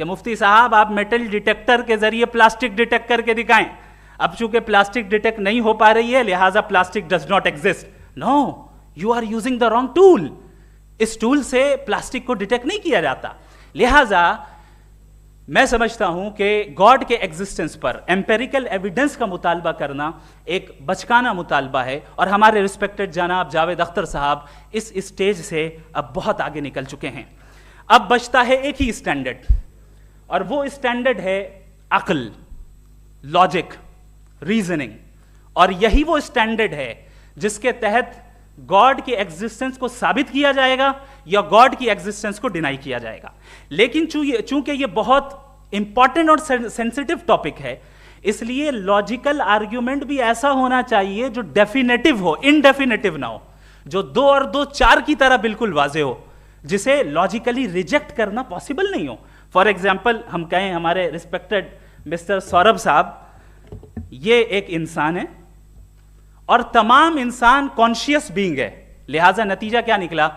کہ مفتی صاحب آپ میٹل ڈیٹیکٹر کے ذریعے پلاسٹک ڈیٹیکٹ کر کے دکھائیں. اب چونکہ پلاسٹک ڈیٹیکٹ نہیں ہو پا رہی ہے لہٰذا plastic does not exist. No, you are using the wrong tool. اس ٹول سے پلاسٹک کو ڈیٹیکٹ نہیں کیا جاتا. لہٰذا میں سمجھتا ہوں کہ گاڈ کے ایگزسٹنس پر ایمپیریکل ایویڈنس کا مطالبہ کرنا ایک بچکانہ مطالبہ ہے, اور ہمارے رسپیکٹڈ جناب جاوید اختر صاحب اس اسٹیج سے اب بہت آگے نکل چکے ہیں. اب بچتا ہے ایک ہی اسٹینڈرڈ, اور وہ اسٹینڈرڈ ہے عقل, لاجک, ریزننگ. اور یہی وہ اسٹینڈرڈ ہے جس کے تحت گاڈ کی ایگزسٹنس کو ثابت کیا جائے گا یا گاڈ کی ایگزسٹنس کو ڈینائی کیا جائے گا. لیکن چونکہ یہ بہت امپورٹنٹ اور سینسٹیو ٹاپک ہے, اس لیے لاجیکل آرگیومنٹ بھی ایسا ہونا چاہیے جو ڈیفینیٹو ہو, انڈیفینیٹو نہ ہو, جو 2 اور 2 4 کی طرح بالکل واضح ہو, جسے لاجیکلی ریجیکٹ کرنا پاسبل نہیں ہو. فار ایگزامپل ہم کہیں ہمارے رسپیکٹڈ مسٹر سوربھ صاحب یہ ایک انسان ہے اور تمام انسان کانشیس بینگ ہے, لہٰذا نتیجہ کیا نکلا,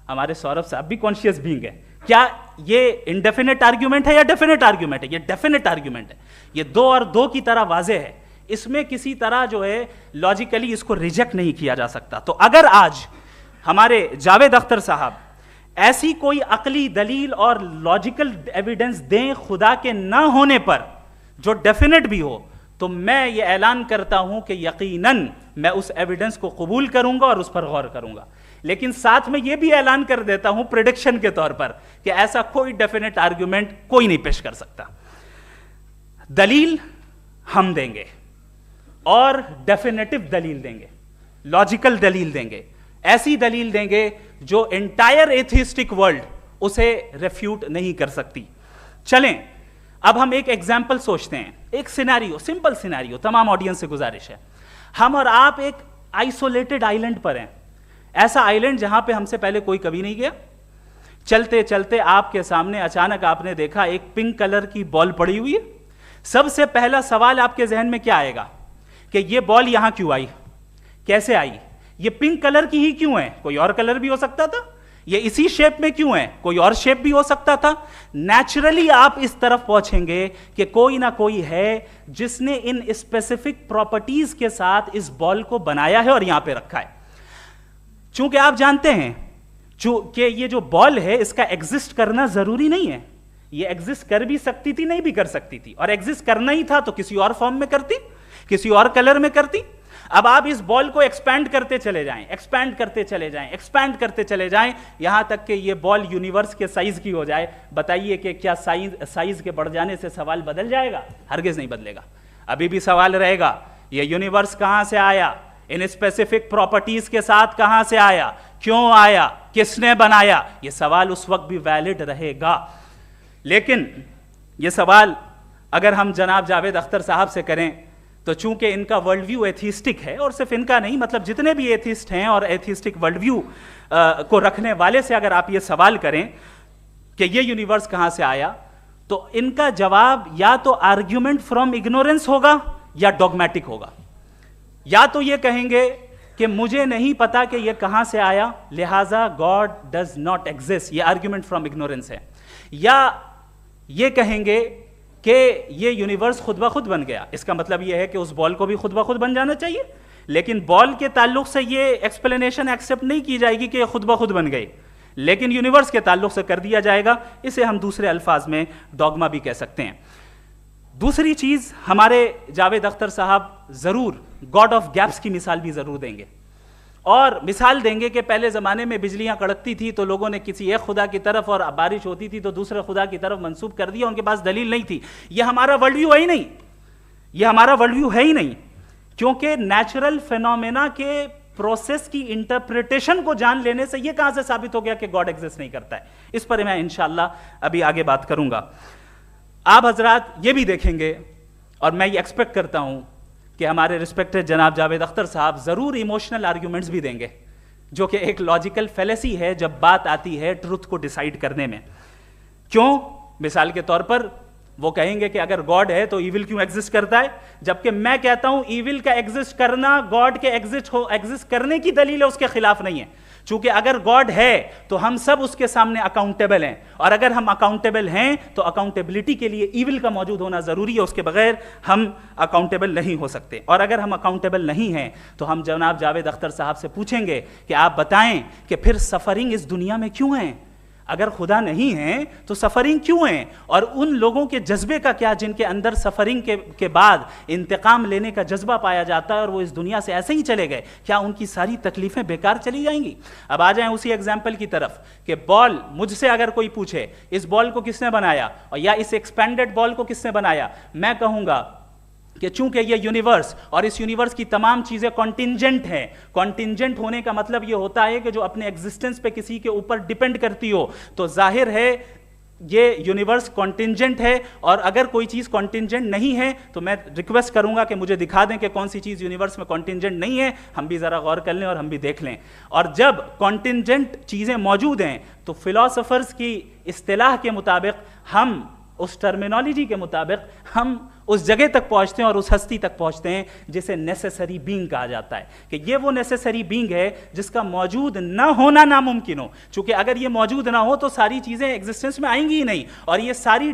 ہمارے سوربھ صاحب بھی کانشیس بینگ ہے. کیا یہ انڈیفینٹ آرگیومنٹ ہے یا ڈیفینٹ آرگیومنٹ ہے؟ یہ ڈیفینٹ آرگیومنٹ ہے. یہ 2 اور 2 کی طرح واضح ہے, اس میں کسی طرح جو ہے لاجیکلی اس کو ریجیکٹ نہیں کیا جا سکتا. تو اگر آج ہمارے جاوید اختر صاحب ایسی کوئی عقلی دلیل اور لاجیکل ایویڈنس دیں خدا کے نہ ہونے پر جو ڈیفینٹ بھی ہو, تو میں یہ اعلان کرتا ہوں کہ یقیناً میں اس ایویڈنس کو قبول کروں گا اور اس پر غور کروں گا. لیکن ساتھ میں یہ بھی اعلان کر دیتا ہوں پریڈکشن کے طور پر کہ ایسا کوئی ڈیفینٹ آرگیومنٹ کوئی نہیں پیش کر سکتا. دلیل ہم دیں گے اور ڈیفینیٹو دلیل دیں گے, لاجیکل دلیل دیں گے, ایسی دلیل دیں گے جو انٹائر ایتھیسٹک ورلڈ اسے ریفیوٹ نہیں کر سکتی. چلیں اب ہم ایک ایگزامپل سوچتے ہیں, ایک سینیریو, سمپل سینیریو, تمام آڈینس سے گزارش ہے. ہم اور آپ ایک آئسولیٹڈ آئیلینڈ پر ہیں, ایسا آئیلینڈ جہاں پہ ہم سے پہلے کوئی کبھی نہیں گیا. چلتے چلتے آپ کے سامنے اچانک آپ نے دیکھا ایک پنک کلر کی بال پڑی ہوئی ہے. سب سے پہلا سوال آپ کے ذہن میں کیا آئے گا کہ یہ بال یہاں کیوں آئی, کیسے آئی, یہ پنک کلر کی ہی کیوں ہے, کوئی اور کلر بھی ہو سکتا تھا, یہ اسی شیپ میں کیوں ہے, کوئی اور شیپ بھی ہو سکتا تھا. نیچرلی آپ اس طرف پہنچیں گے کہ کوئی نہ کوئی ہے جس نے ان اسپیسیفک پراپرٹیز کے ساتھ اس بال کو بنایا ہے اور یہاں پہ رکھا ہے. چونکہ آپ جانتے ہیں کہ یہ جو بال ہے اس کا ایگزسٹ کرنا ضروری نہیں ہے, یہ ایگزسٹ کر بھی سکتی تھی, نہیں بھی کر سکتی تھی, اور ایگزسٹ کرنا ہی تھا تو کسی اور فارم میں کرتی, کسی اور کلر میں کرتی. اب آپ اس بال کو ایکسپینڈ کرتے چلے جائیں, ایکسپینڈ کرتے چلے جائیں, ایکسپینڈ کرتے چلے جائیں, یہاں تک کہ یہ بال یونیورس کے سائز کی ہو جائے. بتائیے کہ کیا سائز کے بڑھ جانے سے سوال بدل جائے گا؟ ہرگز نہیں بدلے گا. ابھی بھی سوال رہے گا یہ یونیورس کہاں سے آیا, ان اسپیسیفک پراپرٹیز کے ساتھ کہاں سے آیا, کیوں آیا, کس نے بنایا. یہ سوال اس وقت بھی ویلڈ رہے گا. لیکن یہ سوال اگر ہم جناب جاوید اختر صاحب سے کریں تو چونکہ ان کا ورلڈ ویو ایتھیسٹک ہے, اور صرف ان کا نہیں, مطلب جتنے بھی ایتھیسٹ ہیں اور ایتھیسٹک ورلڈ ویو کو رکھنے والے سے اگر آپ یہ سوال کریں کہ یہ یونیورس کہاں سے آیا, تو ان کا جواب یا تو آرگیومنٹ فرام اگنورینس ہوگا یا ڈوگمیٹک ہوگا. یا تو یہ کہیں گے کہ مجھے نہیں پتا کہ یہ کہاں سے آیا لہٰذا گاڈ ڈز ناٹ ایگزسٹ, یہ آرگیومنٹ فرام اگنورینس ہے. یا یہ کہیں گے کہ یہ یونیورس خود بخود بن گیا, اس کا مطلب یہ ہے کہ اس بال کو بھی خود بخود بن جانا چاہیے. لیکن بال کے تعلق سے یہ ایکسپلینیشن ایکسیپٹ نہیں کی جائے گی کہ یہ خود بخود بن گئی, لیکن یونیورس کے تعلق سے کر دیا جائے گا. اسے ہم دوسرے الفاظ میں ڈوگما بھی کہہ سکتے ہیں. دوسری چیز, ہمارے جاوید اختر صاحب ضرور گاڈ آف گیپس کی مثال بھی ضرور دیں گے, اور مثال دیں گے کہ پہلے زمانے میں بجلیاں کڑکتی تھی تو لوگوں نے کسی ایک خدا کی طرف, اور بارش ہوتی تھی تو دوسرے خدا کی طرف منسوب کر دیا, ان کے پاس دلیل نہیں تھی. یہ ہمارا ورلڈ ویو ہے ہی نہیں, یہ ہمارا ورلڈ ویو ہے ہی نہیں, کیونکہ نیچرل فینومینا کے پروسیس کی انٹرپریٹیشن کو جان لینے سے یہ کہاں سے ثابت ہو گیا کہ گاڈ ایگزسٹ نہیں کرتا ہے. اس پر میں انشاءاللہ ابھی آگے بات کروں گا. آپ حضرات یہ بھی دیکھیں گے, اور میں یہ ایکسپیکٹ کرتا ہوں کہ ہمارے رسپیکٹڈ جناب جاوید اختر صاحب ضرور ایموشنل آرگیومنٹس بھی دیں گے, جو کہ ایک لاجیکل فیلیسی ہے جب بات آتی ہے ٹروتھ کو ڈیسائیڈ کرنے میں. کیوں؟ مثال کے طور پر وہ کہیں گے کہ اگر گاڈ ہے تو ایول کیوں ایگزسٹ کرتا ہے, جبکہ میں کہتا ہوں ایول کا ایگزسٹ کرنا گاڈ کے ایگزسٹ کرنے کی دلیل ہے, اس کے خلاف نہیں ہے. چونکہ اگر گاڈ ہے تو ہم سب اس کے سامنے اکاؤنٹیبل ہیں، اور اگر ہم اکاؤنٹیبل ہیں تو اکاؤنٹیبلٹی کے لیے ایول کا موجود ہونا ضروری ہے، اس کے بغیر ہم اکاؤنٹیبل نہیں ہو سکتے. اور اگر ہم اکاؤنٹیبل نہیں ہیں تو ہم جناب جاوید اختر صاحب سے پوچھیں گے کہ آپ بتائیں کہ پھر سفرنگ اس دنیا میں کیوں ہیں؟ اگر خدا نہیں ہے تو سفرنگ کیوں ہیں؟ اور ان لوگوں کے جذبے کا کیا جن کے اندر سفرنگ کے بعد انتقام لینے کا جذبہ پایا جاتا ہے اور وہ اس دنیا سے ایسے ہی چلے گئے؟ کیا ان کی ساری تکلیفیں بیکار چلی جائیں گی؟ اب آ جائیں اسی ایگزامپل کی طرف کہ بال، مجھ سے اگر کوئی پوچھے اس بال کو کس نے بنایا اور یا اس ایکسپینڈڈ بال کو کس نے بنایا، میں کہوں گا کہ چونکہ یہ یونیورس اور اس یونیورس کی تمام چیزیں کانٹینجنٹ ہیں. کانٹینجنٹ ہونے کا مطلب یہ ہوتا ہے کہ جو اپنے ایگزسٹنس پہ کسی کے اوپر ڈیپینڈ کرتی ہو، تو ظاہر ہے یہ یونیورس کانٹینجنٹ ہے. اور اگر کوئی چیز کانٹینجنٹ نہیں ہے تو میں ریکویسٹ کروں گا کہ مجھے دکھا دیں کہ کون سی چیز یونیورس میں کانٹینجنٹ نہیں ہے، ہم بھی ذرا غور کر لیں اور ہم بھی دیکھ لیں. اور جب کانٹینجنٹ چیزیں موجود ہیں تو فلاسفرز کی اصطلاح کے مطابق، ہم اس ٹرمینالوجی کے مطابق ہم اس جگہ تک پہنچتے ہیں اور اس ہستی تک پہنچتے ہیں جسے نیسیسری بینگ کہا جاتا ہے، کہ یہ وہ نیسیسری بینگ ہے جس کا موجود نہ ہونا ناممکن ہو. چونکہ اگر یہ موجود نہ ہو تو ساری چیزیں ایگزسٹنس میں آئیں گی ہی نہیں، اور یہ ساری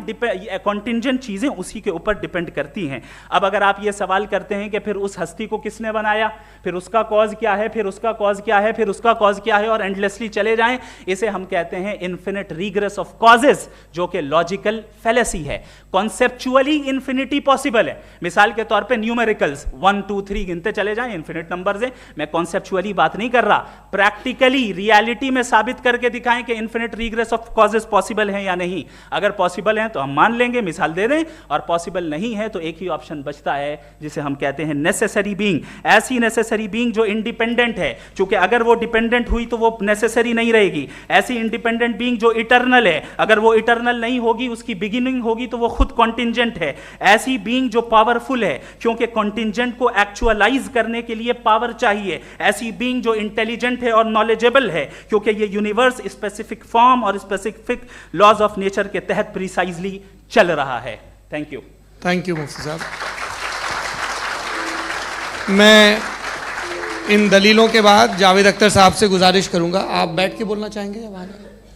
کانٹینجنٹ چیزیں اسی کے اوپر ڈیپینڈ کرتی ہیں. اب اگر آپ یہ سوال کرتے ہیں کہ پھر اس ہستی کو کس نے بنایا، پھر اس کا کاز کیا ہے، پھر اس کا کاز کیا ہے، پھر اس کا کاز کیا ہے، اور اینڈلیسلی چلے جائیں، اسے ہم کہتے ہیں انفینٹ ریگریس آف کازز، جو کہ لاجیکل فیلیسی ہے. کانسیپچولی انفینٹی پاسبل ہے. مثال کے طور پہ نیومیریکلز 1 2 3 گنتے چلے جائیں، انفینٹ نمبرز ہیں. میں کانسیپچولی بات نہیں کر رہا، پریکٹیکلی ریالٹی میں ثابت کر کے دکھائیں کہ infinite regress of causes possible ہیں یا نہیں. اگر پاسبل ہیں تو ہم مان لیں گے، مثال دے دیں، اور پاسبل نہیں ہے تو ایک ہی آپشن بچتا ہے جسے ہم کہتے ہیں نیسیسری بینگ. ایسی نیسیسری بینگ جو انڈیپینڈنٹ ہے، چونکہ اگر وہ ڈیپینڈنٹ ہوئی تو وہ نیسیسری نہیں رہے گی. ایسی انڈیپینڈنٹ بینگ جو اٹرنل ہے، اگر وہ اٹرنل نہیں ہوگی، اس کی بگننگ ہوگی تو وہ خود کانٹینجنٹ ہے. ایسی بینگ جو پاورفل ہے، کیونکہ کانٹینجنٹ کو ایکچوالائز کرنے کے لیے پاور چاہیے. ایسی بینگ جو انٹیلیجنٹ ہے اور نالجبل ہے، کیونکہ یہ یونیورس اسپیسیفک فارم اور اسپیسیفک لاز آف نیچر کے تحت پریسائزلی چل رہا ہے. Thank you. تھینک یو مفتی صاحب. میں ان دلیلوں کے بعد جاوید اختر صاحب سے گزارش کروں گا، آپ بیٹھ کے بولنا چاہیں گے یا وہاں؟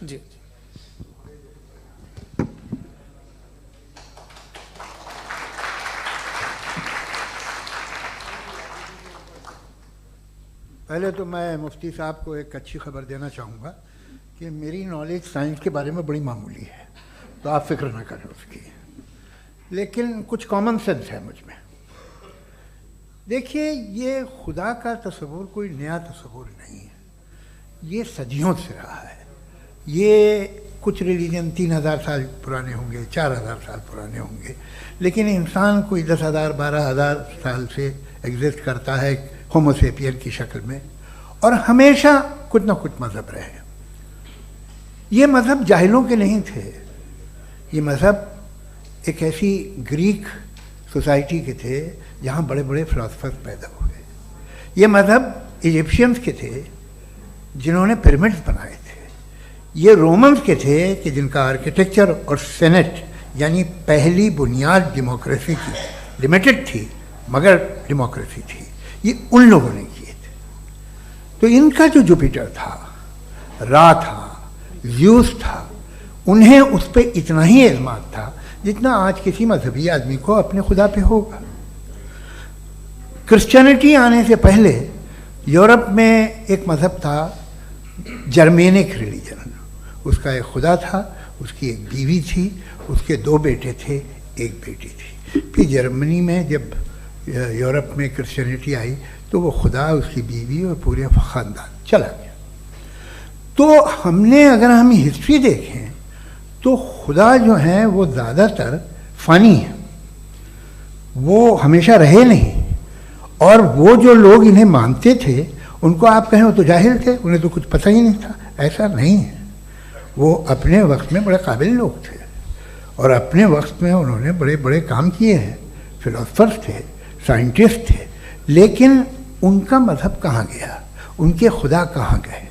جی. پہلے تو میں مفتی صاحب کو ایک اچھی خبر دینا چاہوں گا کہ میری نالج سائنس کے بارے میں بڑی معمولی ہے، تو آپ فکر نہ کریں اس کی، لیکن کچھ کامن سینس ہے مجھ میں. دیکھیے، یہ خدا کا تصور کوئی نیا تصور نہیں ہے، یہ صدیوں سے رہا ہے. یہ کچھ ریلیجن 3000 سال پرانے ہوں گے، 4000 سال پرانے ہوں گے، لیکن انسان کوئی 10,000 12,000 سال سے ایگزسٹ کرتا ہے ہومو سیپین کی شکل میں، اور ہمیشہ کچھ نہ کچھ مذہب رہے. یہ مذہب جاہلوں کے نہیں تھے، یہ مذہب ایک ایسی گریک سوسائٹی کے تھے جہاں بڑے بڑے فلاسفرز پیدا ہوئے. یہ مذہب ایجپشینز کے تھے جنہوں نے پیرامڈز بنائے تھے. یہ رومنز کے تھے کہ جن کا آرکیٹیکچر اور سینٹ یعنی پہلی بنیاد ڈیموکریسی کی لمیٹڈ تھی مگر ڈیموکریسی تھی، یہ ان لوگوں نے کیے تھے. تو ان کا جو جوپیٹر تھا، را تھا، زیوس تھا، انہیں اس پہ اتنا ہی اعتماد تھا جتنا آج کسی مذہبی آدمی کو اپنے خدا پہ ہوگا. کرسچینٹی آنے سے پہلے یورپ میں ایک مذہب تھا جرمینک ریلیجن. اس کا ایک خدا تھا، اس کی ایک بیوی تھی، اس کے 2 بیٹے تھے، ایک بیٹی تھی. پھر جرمنی میں جب یورپ میں کرسچینٹی آئی تو وہ خدا، اس کی بیوی اور پورے خاندان چلا گیا. تو ہم نے اگر ہم ہسٹری دیکھیں تو خدا جو ہیں وہ زیادہ تر فانی ہیں، وہ ہمیشہ رہے نہیں. اور وہ جو لوگ انہیں مانتے تھے ان کو آپ کہیں وہ تو جاہل تھے، انہیں تو کچھ پتہ ہی نہیں تھا. ایسا نہیں ہے، وہ اپنے وقت میں بڑے قابل لوگ تھے اور اپنے وقت میں انہوں نے بڑے بڑے کام کیے ہیں. فلاسفرز تھے، سائنٹسٹ تھے، لیکن ان کا مذہب کہاں گیا؟ ان کے خدا کہاں گئے؟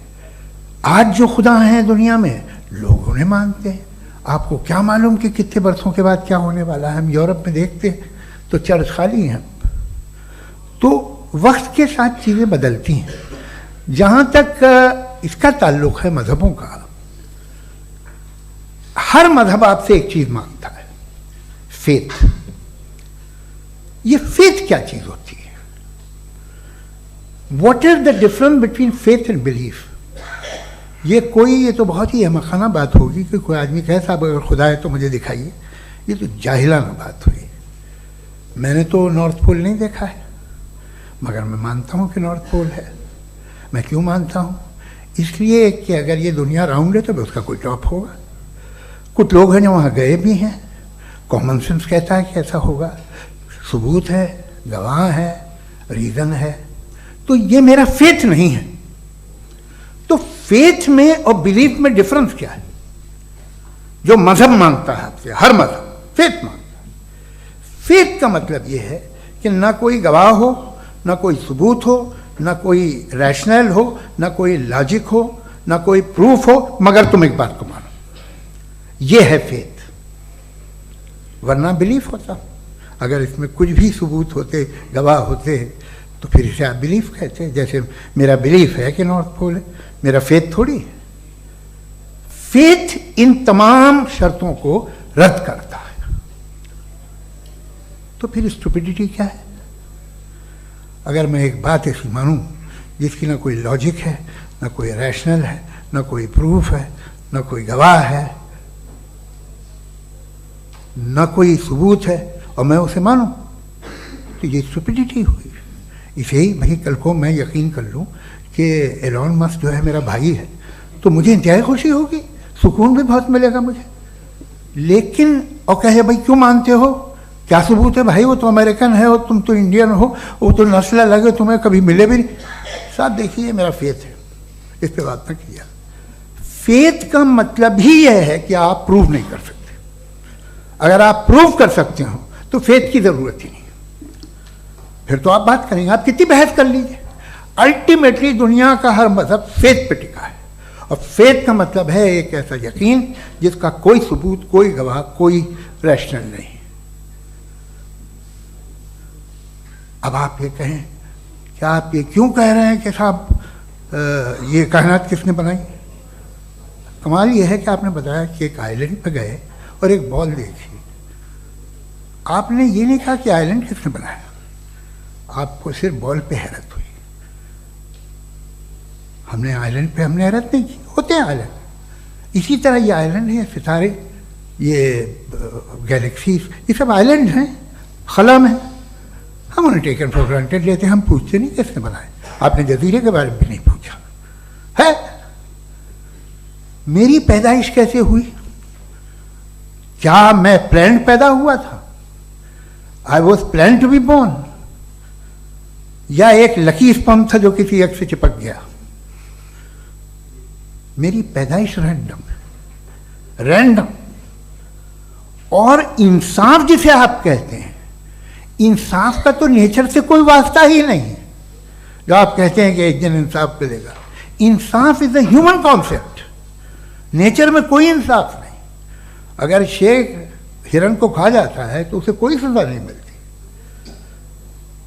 آج جو خدا ہیں دنیا میں لوگ انہیں مانتے ہیں. آپ کو کیا معلوم کہ کتنے برسوں کے بعد کیا ہونے والا ہے؟ ہم یورپ میں دیکھتے ہیں تو چرچ خالی ہیں. تو وقت کے ساتھ چیزیں بدلتی ہیں. جہاں تک اس کا تعلق ہے مذہبوں کا، ہر مذہب آپ سے ایک چیز مانگتا ہے، فیتھ. یہ فیتھ کیا چیز ہوتی ہے؟ What is the difference between faith and belief? یہ تو بہت ہی احمقانہ بات ہوگی کہ کوئی آدمی کہے صاحب اگر خدا ہے تو مجھے دکھائیے. یہ تو جاہلانہ بات ہوئی. میں نے تو نارتھ پول نہیں دیکھا ہے، مگر میں مانتا ہوں کہ نارتھ پول ہے. میں کیوں مانتا ہوں؟ اس لیے کہ اگر یہ دنیا راؤنڈ ہے تو اس کا کوئی ٹاپ ہوگا. کچھ لوگ ہیں جو وہاں گئے بھی ہیں، کامن سینس کہتا ہے کہ ایسا ہوگا، ثبوت ہے، گواہ ہے، ریزن ہے. تو یہ میرا فیتھ نہیں ہے. تو فیتھ میں اور بلیف میں ڈفرنس کیا ہے؟ جو مذہب مانگتا ہے آپ سے، ہر مذہب فیتھ مانگتا ہے. فیتھ کا مطلب یہ ہے کہ نہ کوئی گواہ ہو، نہ کوئی ثبوت ہو، نہ کوئی ریشنل ہو، نہ کوئی لاجک ہو، نہ کوئی پروف ہو، مگر تم ایک بات کو مانو. یہ ہے فیتھ. ورنہ بلیف ہوتا. اگر اس میں کچھ بھی ثبوت ہوتے، گواہ ہوتے، تو پھر اسے آپ بلیف کہتے. جیسے میرا بلیف ہے کہ نارتھ پول ہے، میرا فیتھ تھوڑی ہے. فیتھ ان تمام شرطوں کو رد کرتا ہے. تو پھر اسٹوپیڈیٹی کیا ہے؟ اگر میں ایک بات ایسی مانوں جس کی نہ کوئی لاجک ہے، نہ کوئی ریشنل ہے، نہ کوئی پروف ہے، نہ کوئی گواہ ہے، نہ کوئی ثبوت ہے، اور میں اسے مانوں، تو یہ اسٹوپیڈیٹی ہوئی. اسے ہی بھائی کل کو میں یقین کر لوں کہ ایلون مسک جو ہے میرا بھائی ہے تو مجھے انتہائی خوشی ہوگی، سکون بھی بہت ملے گا مجھے. لیکن اور کہے بھائی کیوں مانتے ہو؟ کیا ثبوت ہے بھائی؟ وہ تو امریکن ہے اور تم تو انڈین ہو، وہ تو نسل الگ ہے، تمہیں کبھی ملے بھی نہیں. صاحب دیکھیے یہ میرا فیتھ ہے، اس پہ بات نہ کیا. فیتھ کا مطلب ہی یہ ہے کہ آپ پروف نہیں کر سکتے. اگر آپ پروف کر سکتے ہو تو فیتھ کی ضرورت ہی نہیں. پھر تو آپ بات کریں گے، آپ کتنی بحث کر لیجیے. الٹیمیٹلی دنیا کا ہر مذہب فیتھ پہ ٹکا ہے. اور فیتھ کا مطلب ہے ایک ایسا یقین جس کا کوئی ثبوت، کوئی گواہ، کوئی ریشنل نہیں. اب آپ یہ کہیں کہ آپ یہ کیوں کہہ رہے ہیں کہ صاحب یہ کائنات کس نے بنائی؟ کمال یہ ہے کہ آپ نے بتایا کہ ایک آئلینڈ پہ گئے اور ایک بال دیکھی. آپ نے یہ نہیں کہا کہ آئلینڈ کس نے بنایا. آپ کو صرف بال پہ حیرت ہوئی. ہم نے آئلینڈ پہ ہم نے حیرت نہیں کی. ہوتے ہیں آئلینڈ. اسی طرح یہ آئلینڈ ہے، ستارے، یہ گیلیکسیز، یہ سب آئلینڈ ہیں، خلا میں. ہم انہیں ٹیکن فار گرانٹیڈ لیتے ہیں، ہم پوچھتے نہیں کس نے بنائے. آپ نے جزیرے کے بارے میں بھی نہیں پوچھا ہے. میری پیدائش کیسے ہوئی؟ کیا میں پلانڈ پیدا ہوا تھا؟ I was planned to be born, یا ایک لکی اسپرم تھا جو کسی ایگ سے چپک گیا؟ میری پیدائش رینڈم. اور انصاف جسے آپ کہتے ہیں، انصاف کا تو نیچر سے کوئی واسطہ ہی نہیں ہے. جو آپ کہتے ہیں کہ ایک دن انصاف ملے گا، انصاف از اے ہیومن کانسیپٹ. نیچر میں کوئی انصاف نہیں. اگر شیر ہرن کو کھا جاتا ہے تو اسے کوئی سزا نہیں ملتی.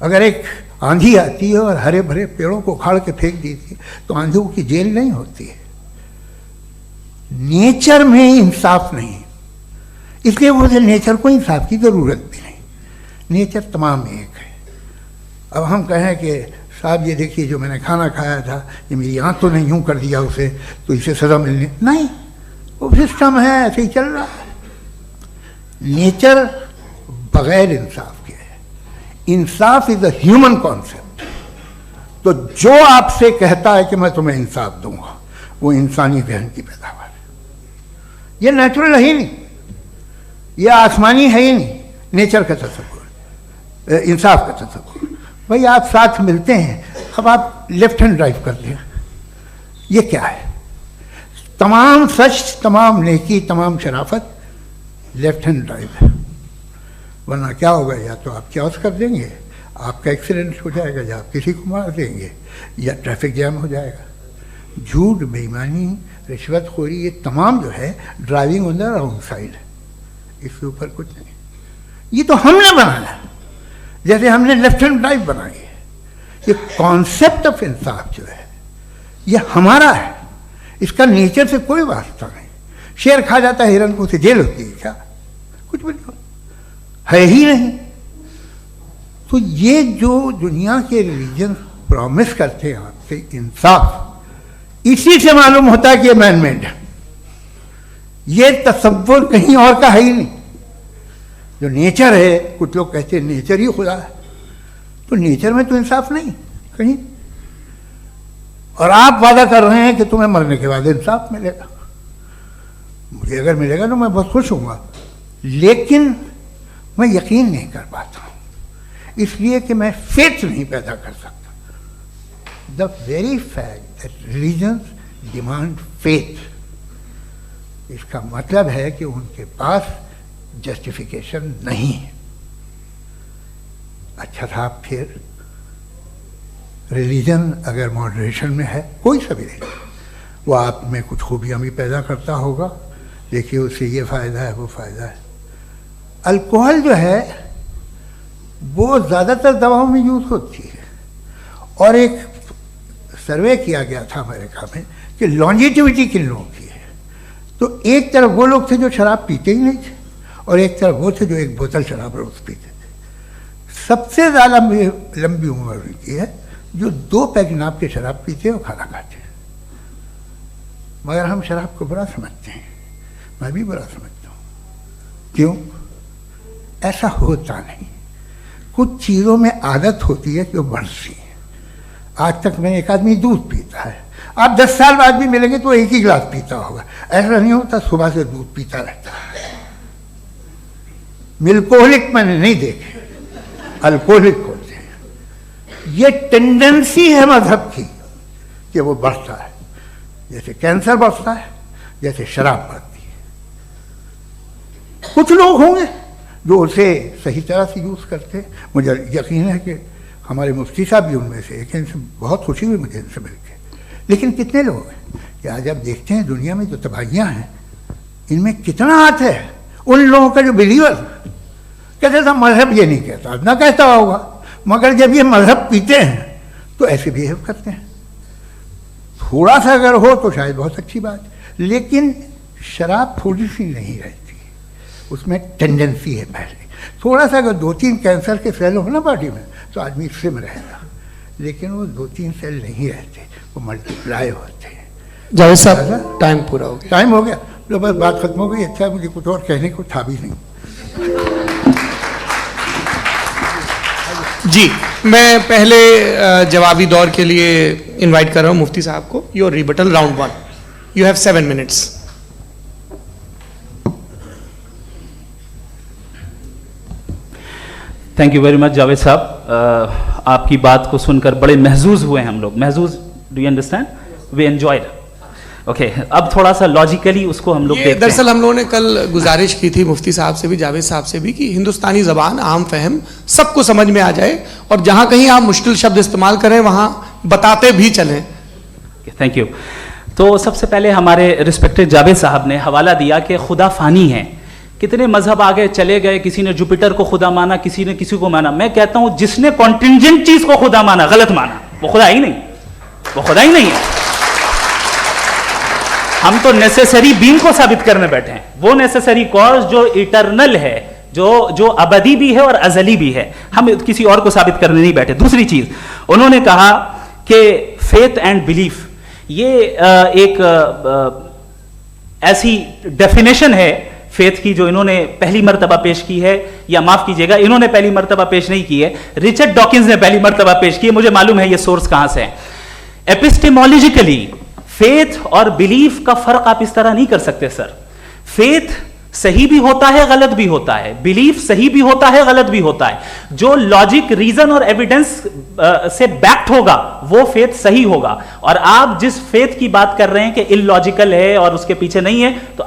اگر ایک آندھی آتی ہے اور ہرے بھرے پیڑوں کو اکھاڑ کے پھینک دیتی ہے تو آندھیوں کی جیل نہیں ہوتی ہے. نیچر میں انصاف نہیں، اس لیے وہ نیچر کو انصاف کی ضرورت بھی نہیں. نیچر تمام ایک ہے. اب ہم کہیں کہ صاحب یہ دیکھیے جو میں نے کھانا کھایا تھا یہ میری آنکھ تو نہیں یوں کر دیا اسے تو اسے سزا ملنی نہیں. وہ سسٹم ہے، ایسے ہی چل رہا ہے. نیچر بغیر انصاف کے ہے. انصاف از اے ہیومن کانسیپٹ. تو جو آپ سے کہتا ہے کہ میں تمہیں انصاف دوں گا وہ انسانی ذہن کی پیداوار ہے. یہ نیچرل ہے ہی نہیں، یہ آسمانی ہے ہی نہیں. نیچر کا تصور، انصاف کا تصور. بھائی آپ ساتھ ملتے ہیں، اب آپ لیفٹ ہینڈ ڈرائیو کر لیں، یہ کیا ہے؟ تمام سچ، تمام نیکی، تمام شرافت لیفٹ ہینڈ ڈرائیو ہے. ورنہ کیا ہوگا؟ یا تو آپ کیوس کر دیں گے، آپ کا ایکسیڈنٹ ہو جائے گا، یا آپ کسی کو مار دیں گے، یا ٹریفک جام ہو جائے گا. جھوٹ، بےایمانی، رشوت خوری، یہ تمام جو ہے driving on the wrong side ہے. اس کے اوپر کچھ نہیں. یہ تو ہم نے بنایا، جیسے ہم نے لیفٹ ہینڈ ڈرائیو بنائی ہے. یہ کانسیپٹ آف انصاف جو ہے یہ ہمارا ہے. اس کا نیچر سے کوئی واسطہ نہیں. شیر کھا جاتا ہے ہرن کو, اسے جیل ہوتی ہے کیا؟ کچھ بھی نہیں, ہے ہی نہیں. تو یہ جو دنیا کے ریلیجن پرومس کرتے ہیں آپ سے انصاف, اسی سے معلوم ہوتا ہے کہ یہ مین میڈ ہے. یہ تصور کہیں اور کا ہے ہی نہیں. جو نیچر ہے, کچھ لوگ کہتے ہیں نیچر ہی خدا ہے, تو نیچر میں تو انصاف نہیں کہیں. اور آپ وعدہ کر رہے ہیں کہ تمہیں مرنے کے بعد انصاف ملے گا. مجھے اگر ملے گا تو میں بہت خوش ہوں گا, لیکن میں یقین نہیں کر پاتا ہوں, اس لیے کہ میں فیتھ نہیں پیدا کر سکتا. The very fact that religions demand faith, اس کا مطلب ہے کہ ان کے پاس جسٹیفیکیشن نہیں ہے. اچھا صاحب, پھر ریلیجن اگر ماڈریشن میں ہے, کوئی سا بھی نہیں, وہ آپ میں کچھ خوبیاں بھی پیدا کرتا ہوگا, دیکھیے اس سے یہ فائدہ ہے وہ فائدہ ہے. الکوہل جو ہے وہ زیادہ تر دواؤں میں یوز ہوتی ہے, اور ایک سروے کیا گیا تھا امریکہ میں کہ لانجیٹیوٹی کن لوگوں کی ہے, تو ایک طرف وہ لوگ تھے جو شراب پیتے ہی نہیں تھے, اور ایک طرف وہ تھے جو ایک بوتل شراب روز پیتے تھے. سب سے زیادہ لمبی عمر کی ہے جو 2 پیگ ناپ کے شراب پیتے ہیں اور کھانا کھاتے ہیں. مگر ہم شراب کو برا سمجھتے ہیں, میں بھی برا سمجھتا ہوں. کیوں؟ ایسا ہوتا نہیں. کچھ چیزوں میں عادت ہوتی ہے کہ وہ بڑھتی ہے. آج تک میں ایک آدمی دودھ پیتا ہے, آپ 10 سال بعد بھی ملیں گے تو ایک ہی گلاس پیتا ہوگا. ایسا نہیں ہوتا, صبح سے دودھ پیتا رہتا ہے. ملکوہلک میں نے نہیں دیکھے, الکوہلک ہوتے ہیں. یہ ٹینڈنسی ہے مذہب کی کہ وہ بڑھتا ہے, جیسے کینسر بڑھتا ہے, جیسے شراب بڑھتی ہے. کچھ لوگ ہوں گے جو اسے صحیح طرح سے یوز کرتے ہیں. مجھے یقین ہے کہ ہمارے مفتی صاحب بھی ان میں سے ایک, ان سے بہت خوشی ہوئی مجھے ان سے مل کے. لیکن کتنے لوگ ہیں کہ آج آپ دیکھتے ہیں دنیا میں جو تباہیاں ہیں, ان میں کتنا ہاتھ ہے ان لوگوں کا جو بلیور کہتے تھا مذہب یہ نہیں کہتا, نہ کہتا ہوگا, مگر جب یہ مذہب پیتے ہیں تو ایسے بہیو کرتے ہیں. تھوڑا سا اگر ہو تو شاید بہت اچھی بات, لیکن شراب تھوڑی سی نہیں رہتی, اس میں ٹینڈنسی ہے. پہلے تھوڑا سا اگر 2-3 کینسر کے سیل ہو نا باڈی میں تو آدمی سم رہے گا, لیکن وہ 2-3 سیل نہیں رہتے, وہ ملٹیپلائی ہوتے ہیں. جاوید صاحب ٹائم پورا ہو گیا. ٹائم ہو گیا, لو بس بات ختم ہو گئی. اچھا, مجھے کچھ اور کہنے کو تھا بھی نہیں. جی, میں پہلے جوابی دور کے لیے انوائٹ کر رہا ہوں مفتی صاحب کو. Your rebuttal round 1, you have 7 minutes. Thank you very much Javed صاحب, آپ کی بات کو سن کر بڑے محظوظ ہوئے ہم لوگ. محظوظ, do you understand, we enjoyed. Okay, اب تھوڑا سا لاجیکلی اس کو ہم لوگ دیکھتے ہیں. دراصل ہم لوگوں نے کل گزارش کی تھی مفتی صاحب سے بھی, جاوید صاحب سے بھی, کہ ہندوستانی زبان عام فہم سب کو سمجھ میں آ جائے, اور جہاں کہیں آپ مشکل شبد استعمال کریں وہاں بتاتے بھی چلیں. Thank you. تو سب سے پہلے ہمارے رسپیکٹڈ جاوید صاحب نے حوالہ دیا کہ خدا فانی ہے. کتنے مذہب آگے چلے گئے, کسی نے جوپیٹر کو خدا مانا, کسی نے کسی کو مانا. میں کہتا ہوں جس نے کانٹینجنٹ چیز کو خدا مانا, غلط مانا, وہ خدا ہی نہیں, وہ خدا ہی نہیں ہے. ہم تو نیسیسری بینگ کو ثابت کرنے بیٹھے ہیں, وہ نیسیسری کاز جو ایٹرنل ہے, جو ابدی بھی ہے اور ازلی بھی ہے. ہم کسی اور کو ثابت کرنے نہیں بیٹھے. دوسری چیز, انہوں نے کہا کہ فیتھ اینڈ بلیف, یہ ایک ایسی ڈیفینیشن ہے فیتھ کی جو انہوں نے پہلی مرتبہ پیش کی ہے, یا معاف کیجیے گا, انہوں نے پہلی مرتبہ پیش نہیں کی ہے, رچرڈ ڈاکنز نے پہلی مرتبہ پیش کی ہے. مجھے معلوم ہے یہ سورس کہاں سے ہے. ایپسٹیمولوجیکلی فیتھ اور بلیف کا فرق آپ اس طرح نہیں کر سکتے سر. فیتھ صحیح بھی ہوتا ہے, غلط بھی ہوتا ہے. بلیف صحیح بھی ہوتا ہے, غلط بھی ہوتا ہے. جو لاجک, ریزن اور ایویڈنس سے بیکڈ ہوگا وہ فیتھ صحیح ہوگا. اور آپ جس فیتھ کی بات کر رہے ہیں کہ ان لاجیکل ہے اور اس کے پیچھے نہیں ہے, تو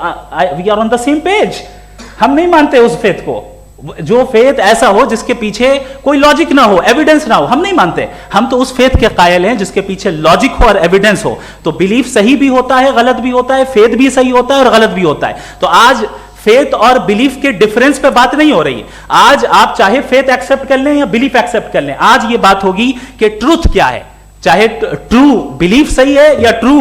we are on the same page. ہم نہیں مانتے اس فیتھ کو. جو فیتھ ایسا ہو جس کے پیچھے کوئی لاجک نہ ہو, ایویڈنس نہ ہو, ہم نہیں مانتے. ہم تو اس فیتھ کے قائل ہیں جس کے پیچھے لاجک ہو اور ایویڈنس ہو. تو بلیف صحیح بھی ہوتا ہے, غلط بھی ہوتا ہے, فیتھ بھی صحیح ہوتا ہے اور غلط بھی ہوتا ہے. تو آج فیتھ اور بلیف کے ڈفرنس پہ بات نہیں ہو رہی. آج آپ چاہے فیتھ ایکسپٹ کر لیں یا بلیف ایکسپٹ کر لیں, آج یہ بات ہوگی کہ ٹروتھ کیا ہے, چاہے ٹرو بلیف صحیح ہے یا ٹرو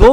2